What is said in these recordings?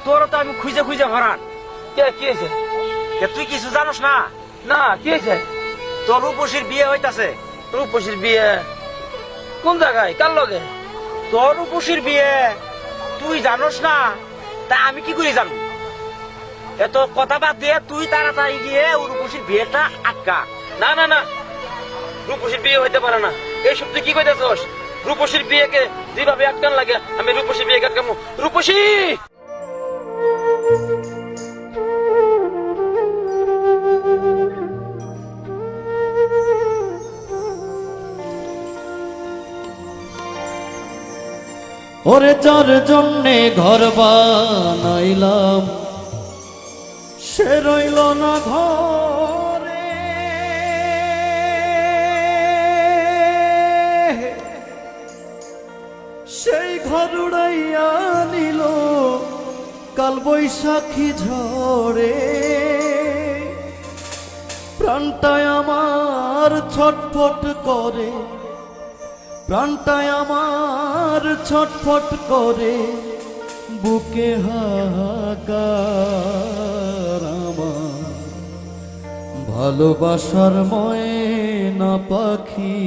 তোর তো আমি খুঁজে খুঁজে ভরান। কে কি হয়েছে? তুই কিছু জানোস না? না কি হয়েছে? তোর রূপসীর বিয়ে হইতাছে। রূপসীর বিয়ে? কোন জায়গায়, কার লগে? তোর রূপসীর বিয়ে তুই জানোস না? তা আমি কি করে জানবো? এত কথা বাদ দিয়ে তুই তাড়াতাড়ি গিয়ে রূপসীর বিয়েটা আটকা। না না না, রূপসীর বিয়ে হইতে পারে না। এইসব তুই কি কইতেছস? রূপসীর বিয়েকে যেভাবে আটকান লাগে আমি রূপসীর বিয়েকে আটকামু। রূপসী! ওরে যার জন্যে ঘর বানাইলাম সে রইল না ঘরে, সেই ঘর উড়াইয়া নিল কাল বৈশাখী ঝড়ে। প্রাণটায় আমার ছটফট করে, প্রাণটায় আমার ছটফট করে, বুকে হাহাকার আমার ভালোবাসার ময়না পাখি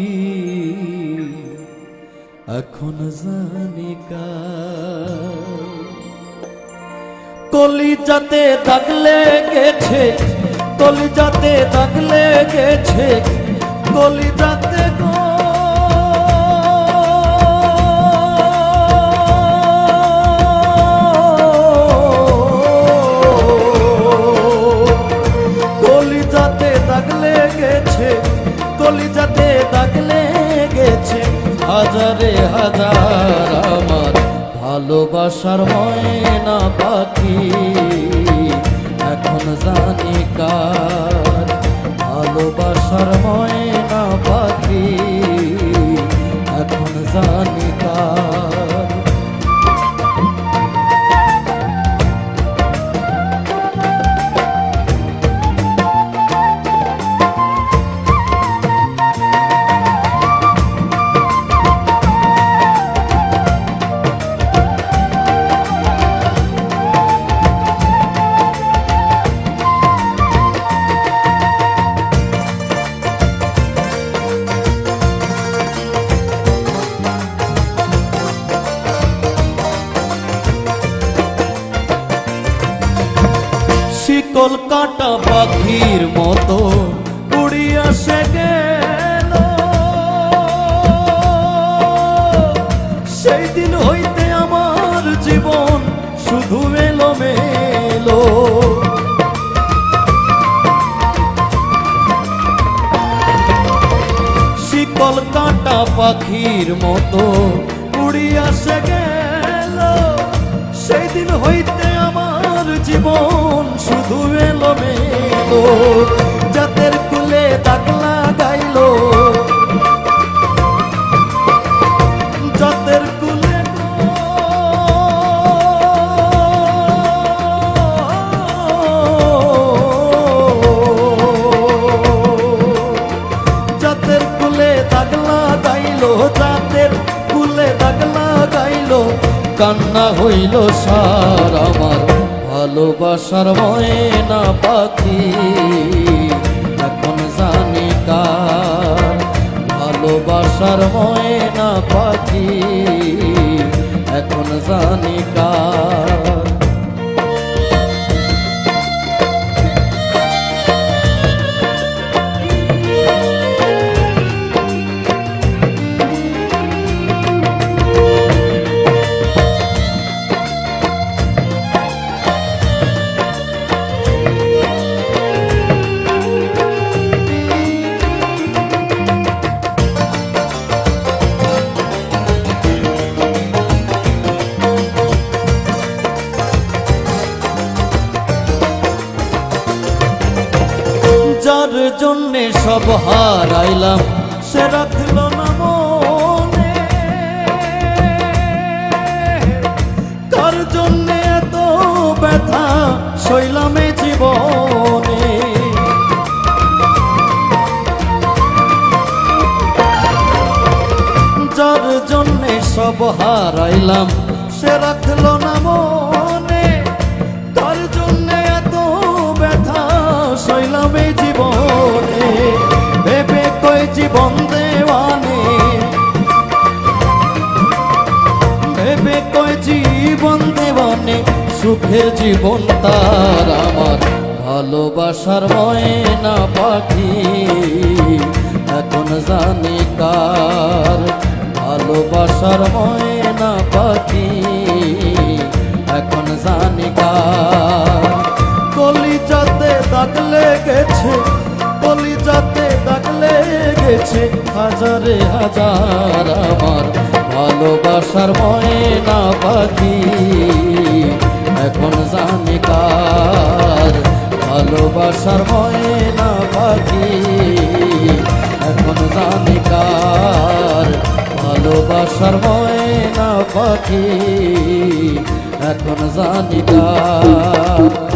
এখন জানি কার। কলিজাতে দাগ লেগেছে, কলিজাতে দাগ লেগেছে, কলিজাতে গো কলিজাতে দাগ লেগেছে, হাজারে হাজার আমার ভালোবাসার ময়না পাখি এখন জানি কার। ভালোবাসার ময়না পাখি এখন জানি কার। শিকল কাটা পাখির মতো উড়িয়া সে গেল, সেই দিন হইতে আমার জীবন শুধু এলোমেলো। শিকল কাটা পাখির মতো উড়িয়া সে গেল, সেই দিন হইতে আমার জীবন শুধু এলোমেলো। জাতের কুলে দাগ লাগাইল, জাতের কুলে জাতের কুলে দাগ লাগাইল, জাতের কুলে দাগ লাগাইল, কান্না হইল সার আমার ভালোবাসার ময়না পাখি এখন জানি কার। ভালোবাসার ময়না পাখি এখন জানি কার। যার জন্যে সব হারাইলাম সে রাখল না মনে, তার জন্যে এত ব্যথা সইলাম এ জীবনে। জন্যে সব হারাইলাম সে রাখলো না মনে, তার জন্যে এত ব্যথা সইলাম এই জীবনে, ভেবে কই জীবন দেওয়ানে, ভেবে কই জীবন দেওয়ানে, সুখের জীবন তার আমার ভালোবাসার ময়না পাখি এখন জানি কার, ভালোবাসার ময়না পাখি এখন জানি কার। কলিজাতে দাগ লেগেছে, কলিজাতে দাগ লেগেছে, হাজারে হাজার আমার ভালোবাসার ময়না পাখি এখন জানি কার, ভালোবাসার ময়না পাখি এখন জানি কার, ভালোবাসার ময়না পাখি এখন জানি কার।